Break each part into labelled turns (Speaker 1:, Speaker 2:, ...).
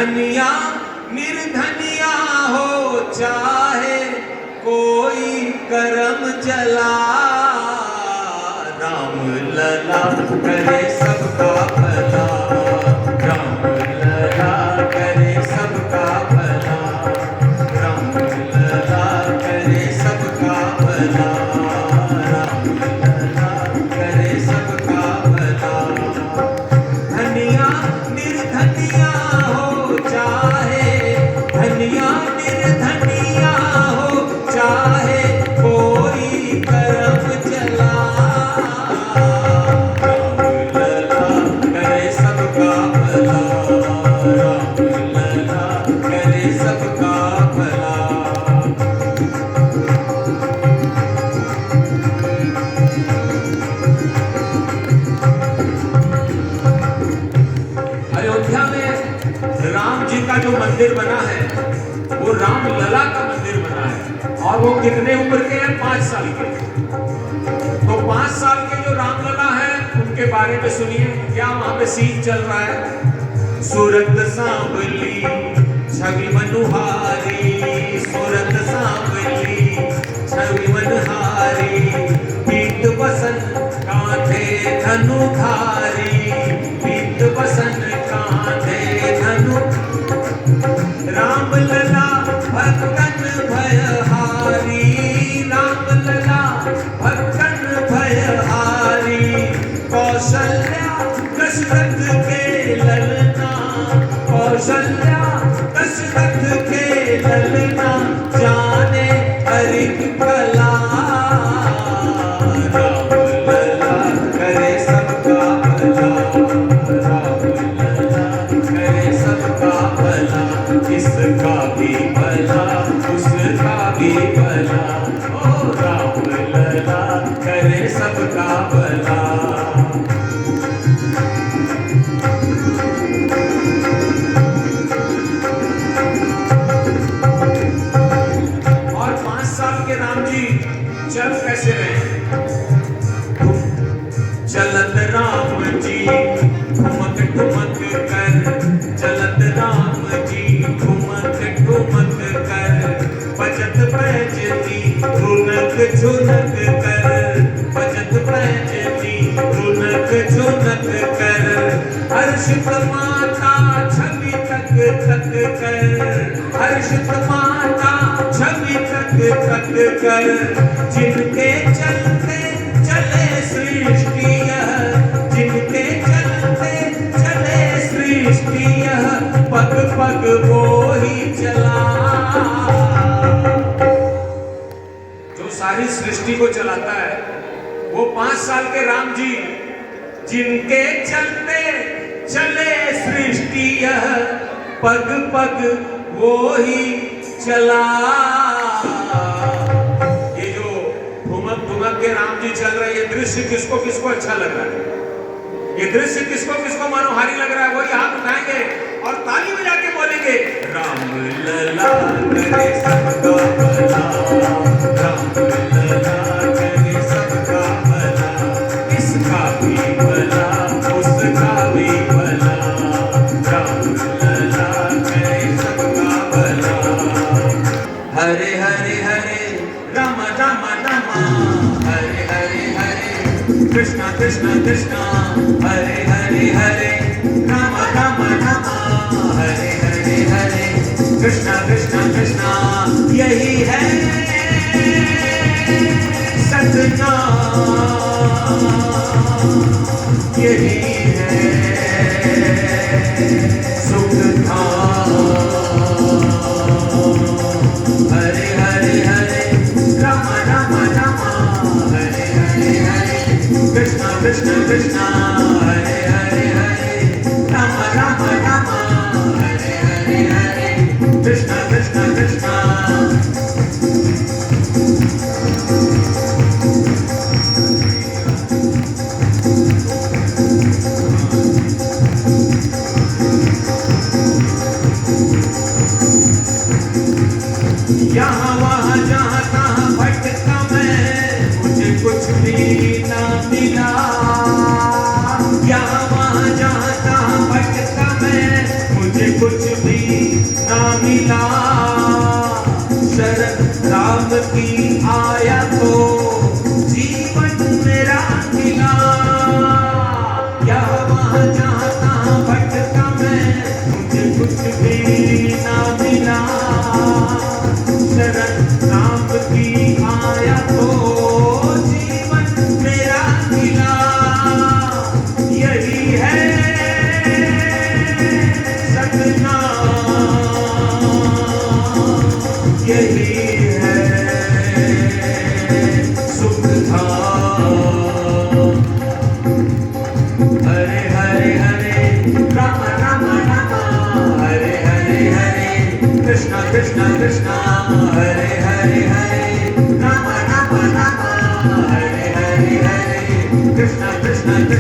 Speaker 1: धनिया निर्धनिया हो चाहे कोई करम चला, राम लला करे सबका भला, राम लला करे सबका भला, राम लला करे सबका भला, राम लला करे सबका भला। धनिया निर्धनिया हो चाहे, धनिया निर्धनिया हो चाहे कोई करम चला, राम लला करे सबका भला, राम लला करे सबका भला। अयोध्या में राम जी का जो मंदिर बना है वो राम लला का मंदिर बना है, और वो कितने उम्र के हैं? 5 साल के। तो 5 साल के जो राम लला है उनके बारे में सुनिए क्या वहां पे सीन चल रहा है। सूरत सांवली छवि मनोहारी, सूरत सांवली छवि मनोहारी, पीत बसन कांधे धनुधारी, पीत बसन कांधे धनु, राम लला भक्तन भयहारी, राम लला भक्तन भयहारी, कौशल्या दशरथ के ललना, कौशल्या दशरथ के ललना, जाने हरि कला, राम लला करे सबका भला, राम लला करे सबका भला, इसका भी भला उसका भी भला, ओ राम लला करे सबका भला। और 5 साल के राम जी चल कैसे रहे? चलत राम जी ठुमक ठुमक कर, चलत राम जी ठुमक ठुमक कर, बजत पैजनी रुनक झुनक कर, बजत पैजनी रुनक झुनक कर, हर्षित माता छवि तक तक कर, हर्षित माता छवि तक तक कर, जिनके चलते चले सृष्टि यह, जिनके चलते चले सृष्टि यह, पग पग वो ही चला, जो सारी सृष्टि को चलाता है वो 5 साल के राम जी, जिनके चलते चले सृष्टि यह, पग पग वो ही चला। ये जो ठुमक ठुमक के राम जी चल रहे, ये दृश्य किसको किसको अच्छा लग रहा है? ये दृश्य किसको किसको मनोहारी लग रहा है? वही हाथ उठाएंगे और ताली बजा के बोलेंगे, राम लला करे सबका भला, राम लला करे सबका भला, इसका भी भला उसका भी भला, राम लला करे सबका भला। हरे हरे हरे राम राम राम, हरे हरे हरे कृष्णा कृष्णा कृष्णा, हरे हरे हरे राम राम राम, हरे हरे हरे कृष्णा कृष्णा कृष्णा, यही है सतनाम, यही है सुख धाम। हरे हरे हरे राम राम राम, हरे हरे हरे कृष्णा कृष्णा कृष्णा, हरे हरे हरे राम राम राम, हरे हरे हरे कृष्णा कृष्णा कृष्णा।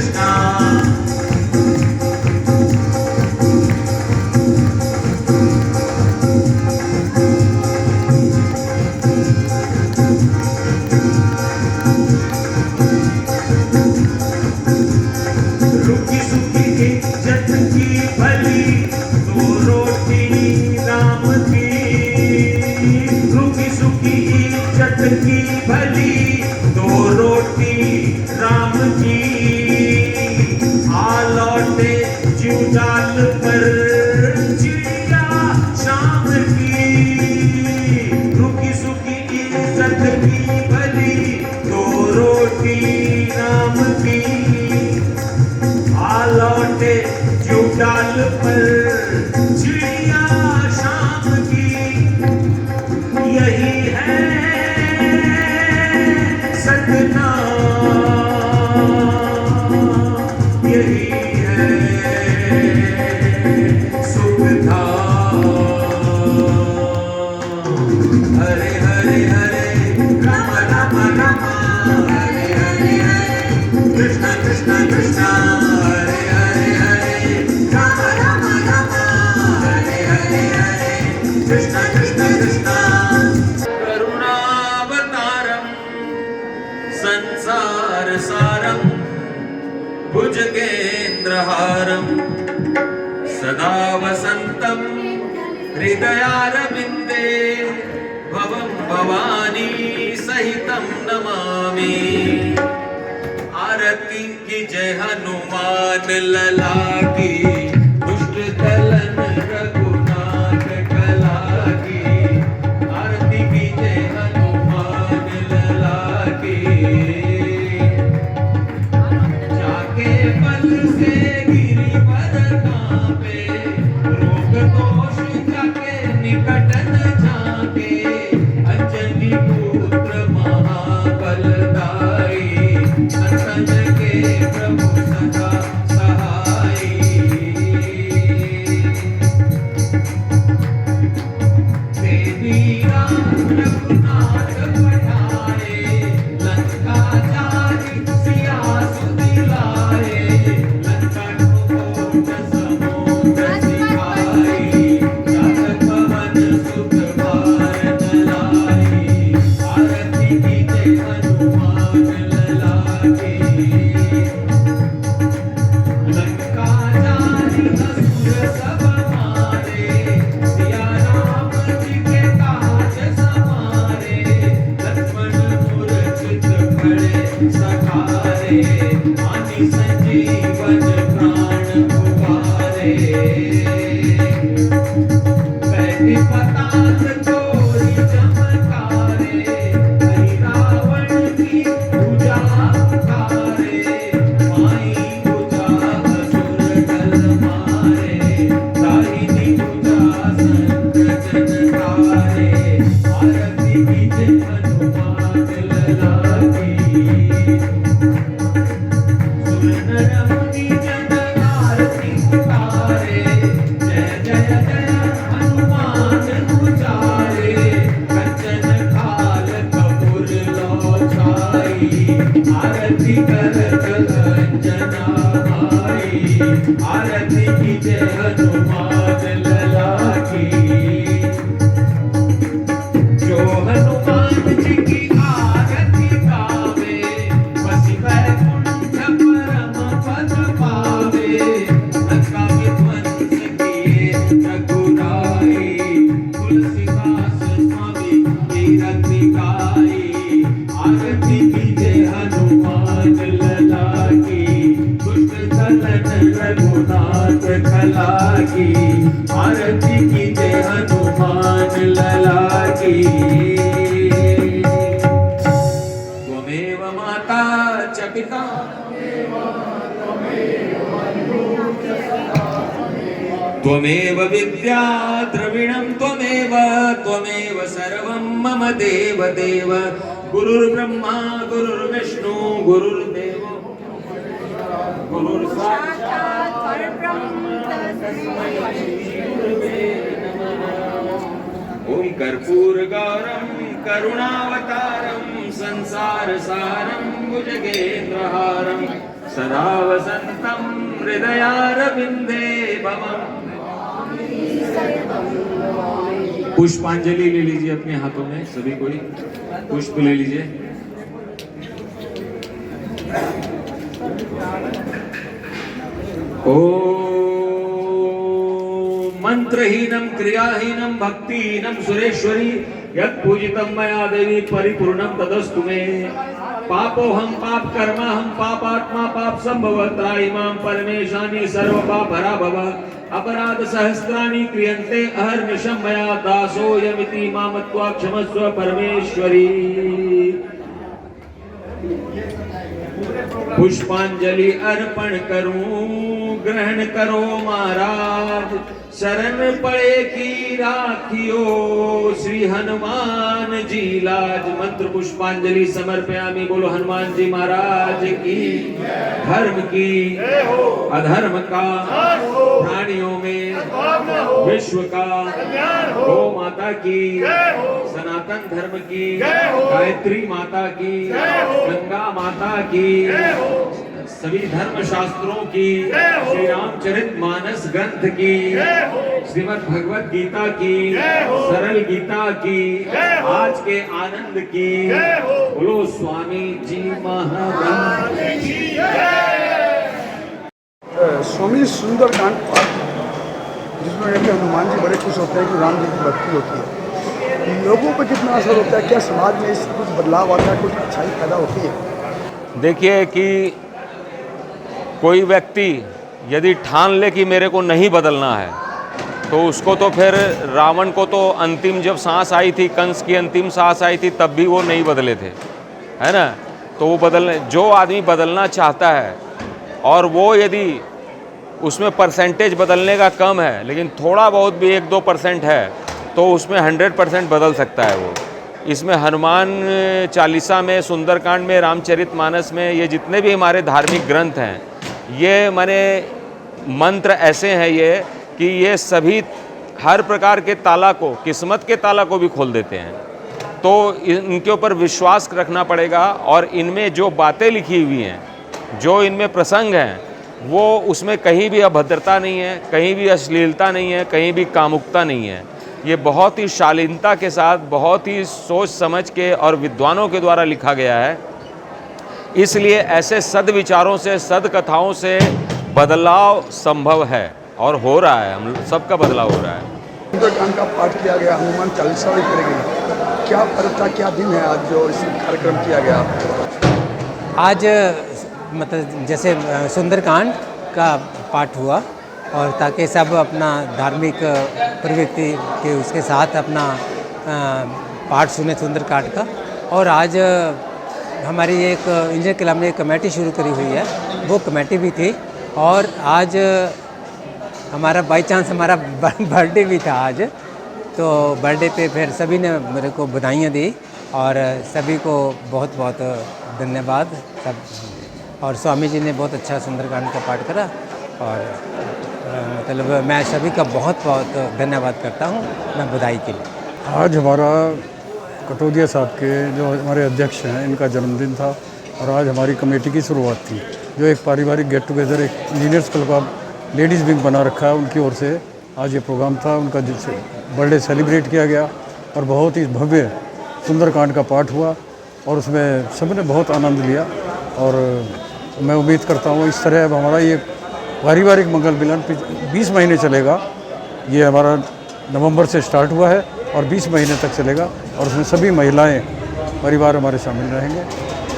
Speaker 1: कृष्णा रुकी सुखी इज्जत की भली दो रोटी राम की रुकी सुखी इज्जत की भली दो रोटी राम की आ लौटे जुगाल पर चिड़िया शाम की रुकी सुखी इज्जत की भली दो रोटी राम की आ लौटे जुगाल पर चिड़िया शाम की यही है सतनाम यही है सुखधाम हरे हरे हरे राम राम राम हरे हरे हरे कृष्ण कृष्ण कृष्ण हरे हरे हरे राम राम राम हरे हरे हरे कृष्ण कृष्ण कृष्ण करुणावतारम संसार सारम भुजगेन्द्रहारम सदा वसंतम हृदयारविंदे भवं भवानी सहितं नमामि आरती की जय हनुमान लला की दुष्ट दलन रघुनाथ कला की आरती की जय हनुमान लला की जाके बल से गिरिवर कांपे रोग दोष जाके निकट न जाके अंजनी पुत्र महाबलदाई संतन के प्रभु सदा सहाई देवी राम रघुनाथ पठाए लंका जारी सिया सुदिलाए लंका कोट समुद्र सिखाई जातक पवन सुख भारत लाई आरती की जय हनुमान लला की लंका जारी असुर सब मारे सिया राम जी के काज समारे लक्ष्मण मूर्छित पड़े सखारे मानी संजीवन प्राण उबारे बैठे पताल चोरी चमकारे हरि रावण की पूजा उतारे माई पूजा असुर कल मारे दाहिनी पूजा संत जन तारे आरती की जय हनुमान लला की सुर नर मुनि जन आरती उतारे जय जय जय हनुमान उचारे कंचन काल कपूर लो छाई आरती करत अंजना भाई आरती की जय हनुमान लला की जो हनुमान जी की आरती गावे बसी वैकुंठ परम पद पावे लंका विध्वंस किए रघुराई तुलसीदास स्वामी की रति गाई आरती की जय हनुमान लला की दुष्ट दलन रघुनाथ कला की आरती की जय हनुमान लला की त्वमेव माता च पिता त्वमेव विद्या द्रविणं त्वमेव सर्वं मम देव देव गुरुर्ब्रह्मा गुरुर्विष्णु गुरुर्देवो गुरुर्साक्षात् परब्रह्म तस्मै श्री गुरुवे नमः। ओम कर्पूर गौरम करुणावतारम संसार सारम भुजगेन्द्रहारम सदा वसन्तं हृदयारविन्दे भवम्। पुष्पांजलि ले लीजिए अपने हाथों में, सभी कोई पुष्प ले लीजिए। ओ मंत्रहीनम क्रियाहीनम भक्तिहीनम सुरेश्वरी यत् पूजितं मया देवी परिपूर्णं तदस्तु मे। पापोहम पाप कर्माहम पापात्मा पाप संभव त्रायिमां परमेशानि सर्व पापहरा भव। अपराध सहस्राणि क्रियन्ते अहर्निशं मया दासोऽयमिति मामत्वा क्षमस्व परमेश्वरी। पुष्पांजलि अर्पण करूं ग्रहण करो महाराज। शरण पड़े की राखियो श्री हनुमान जी लाज। मंत्र पुष्पांजलि समर्पयामि। बोलो हनुमान जी महाराज की। धर्म की अधर्म का प्राणियों में विश्व का गौ माता की सनातन धर्म की गायत्री माता की गंगा माता की सभी धर्म शास्त्रों की श्री रामचरितमानस ग्रंथ की श्रीमद् भगवत गीता की सरल गीता की आज के आनंद की। बोलो स्वामी जी महाराज की।
Speaker 2: स्वामी सुंदरकांड पाठ जिसमें कहते हैं हनुमान जी बड़े खुश होते हैं कि राम जी की भक्ति होती है। लोगों पर कितना असर होता है? क्या समाज में इससे कुछ बदलाव आता है? कुछ अच्छाई पैदा होती है?
Speaker 3: देखिए कि कोई व्यक्ति यदि ठान ले कि मेरे को नहीं बदलना है तो उसको तो फिर रावण को तो अंतिम जब सांस आई थी, कंस की अंतिम सांस आई थी, तब भी वो नहीं बदले थे, है ना। तो वो बदलने जो आदमी बदलना चाहता है और वो यदि उसमें परसेंटेज बदलने का कम है लेकिन थोड़ा बहुत भी 1-2% है तो उसमें 100% बदल सकता है वो। इसमें हनुमान चालीसा में, सुंदरकांड में, रामचरितमानस में, ये जितने भी हमारे धार्मिक ग्रंथ हैं ये माने मंत्र ऐसे हैं ये कि ये सभी हर प्रकार के ताला को, किस्मत के ताला को भी खोल देते हैं। तो इनके ऊपर विश्वास रखना पड़ेगा और इनमें जो बातें लिखी हुई हैं, जो इनमें प्रसंग हैं, वो उसमें कहीं भी अभद्रता नहीं है, कहीं भी अश्लीलता नहीं है, कहीं भी कामुकता नहीं है। ये बहुत ही शालीनता के साथ, बहुत ही सोच समझ के और विद्वानों के द्वारा लिखा गया है। इसलिए ऐसे सद्विचारों से, सदकथाओं से बदलाव संभव है और हो रहा है। हम सबका बदलाव हो रहा है।
Speaker 2: सुंदरकांड का पाठ किया गया, हनुमान चालीसा भी करेगी। क्या पर्व था, क्या दिन है आज जो इस कार्यक्रम किया गया?
Speaker 4: आज मतलब जैसे सुंदरकांड का पाठ हुआ और ताकि सब अपना धार्मिक प्रवृत्ति के उसके साथ अपना पाठ सुने सुंदरकांड का। और आज हमारी एक इंजीनियर क्लब ने एक कमेटी शुरू करी हुई है, वो कमेटी भी थी। और आज हमारा बाई चांस हमारा बर्थडे भी था आज, तो बर्थडे पे फिर सभी ने मेरे को बधाइयाँ दी और सभी को बहुत बहुत धन्यवाद सब। और स्वामी जी ने बहुत अच्छा सुंदरकांड का पाठ करा और मतलब मैं सभी का बहुत बहुत धन्यवाद करता हूँ मैं बधाई के लिए।
Speaker 2: आज हमारा कटोदिया साहब के जो हमारे अध्यक्ष हैं इनका जन्मदिन था और आज हमारी कमेटी की शुरुआत थी, जो एक पारिवारिक गेट टुगेदर, एक इंजीनियर्स क्लब का लेडीज़ विंग बना रखा है उनकी ओर से आज ये प्रोग्राम था। उनका जिससे बर्थडे सेलिब्रेट किया गया और बहुत ही भव्य सुंदरकांड का पाठ हुआ और उसमें सबने बहुत आनंद लिया। और मैं उम्मीद करता हूँ इस तरह अब हमारा ये पारिवारिक मंगल मिलन 20 महीने चलेगा। ये हमारा नवंबर से स्टार्ट हुआ है और 20 महीने तक चलेगा और उसमें सभी महिलाएं परिवार हमारे शामिल रहेंगे।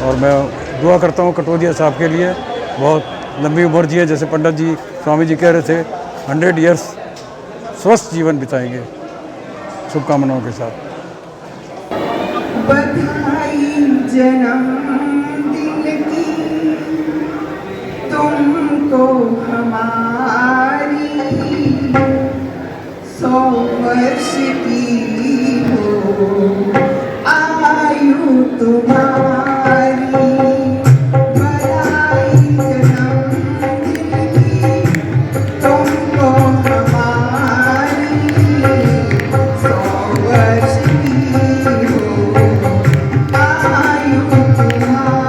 Speaker 2: और मैं दुआ करता हूँ कटोदिया साहब के लिए बहुत लंबी उम्र जिए, जैसे पंडित जी स्वामी जी कह रहे थे 100 ईयर्स स्वस्थ जीवन बिताएंगे। शुभकामनाओं के साथ।
Speaker 5: बधाई जन्मदिन की तुमको हमारी, 100 वर्ष की हो आयु तुम्हारी। बधाई जन्मदिन की तुमको हमारी, 100 वर्ष की हो आयु तुम्हारी।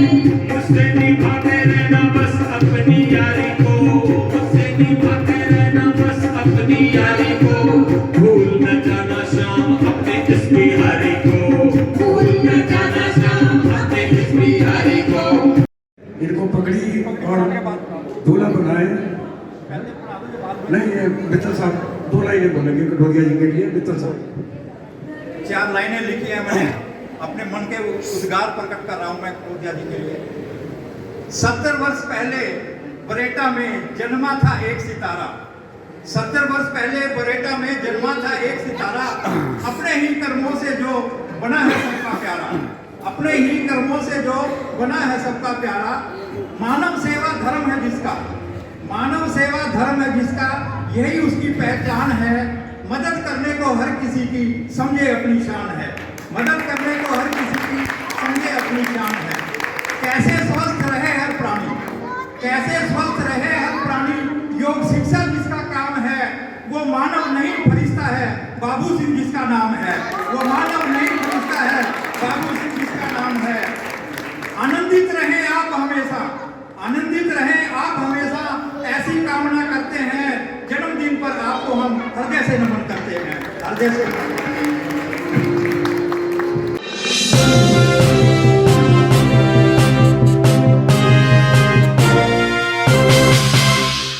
Speaker 1: मुझसे निभाते रहना बस अपनी यारी को, मुझसे निभाते रहना बस अपनी यारी को, भूल न जाना शाम अपने इस बिहारी को, भूल न जाना शाम अपने इस बिहारी को।
Speaker 6: इनको पकड़ी और दूल्हा बनाए। नहीं, ये मित्तल साहब 2 लाइनें बोलेंगे कटोरिया जी के लिए। मित्तल साहब
Speaker 7: 4 लाइनें लिखी हैं मैंने, अपने मन के उद्गार प्रकट कर रहा हूं मैं कटोरिया जी के लिए। 70 वर्ष पहले बरेटा में जन्मा था एक सितारा, 70 वर्ष पहले बरेटा में जन्मा था एक सितारा, अपने ही कर्मों से जो बना है सबका प्यारा, अपने ही कर्मों से जो बना है सबका प्यारा। मानव सेवा धर्म है जिसका, मानव सेवा धर्म है जिसका, यही उसकी पहचान है। मदद करने को हर किसी की समझे अपनी शान है, मदद करने को हर किसी की समझे अपनी शान है। कैसे स्वस्थ रहे हर प्राणी, कैसे स्वस्थ रहे हर प्राणी, योग शिक्षा जिसका काम है, वो मानव नहीं फरिश्ता है, बाबू सिंह जिसका नाम है, वो मानव नहीं फरिश्ता है, बाबू सिंह जिसका नाम है। आनंदित रहें आप हमेशा, आनंदित रहें आप हमेशा, ऐसी कामना करते हैं। जन्मदिन पर आपको हम हृदय से नमन करते हैं, हृदय से।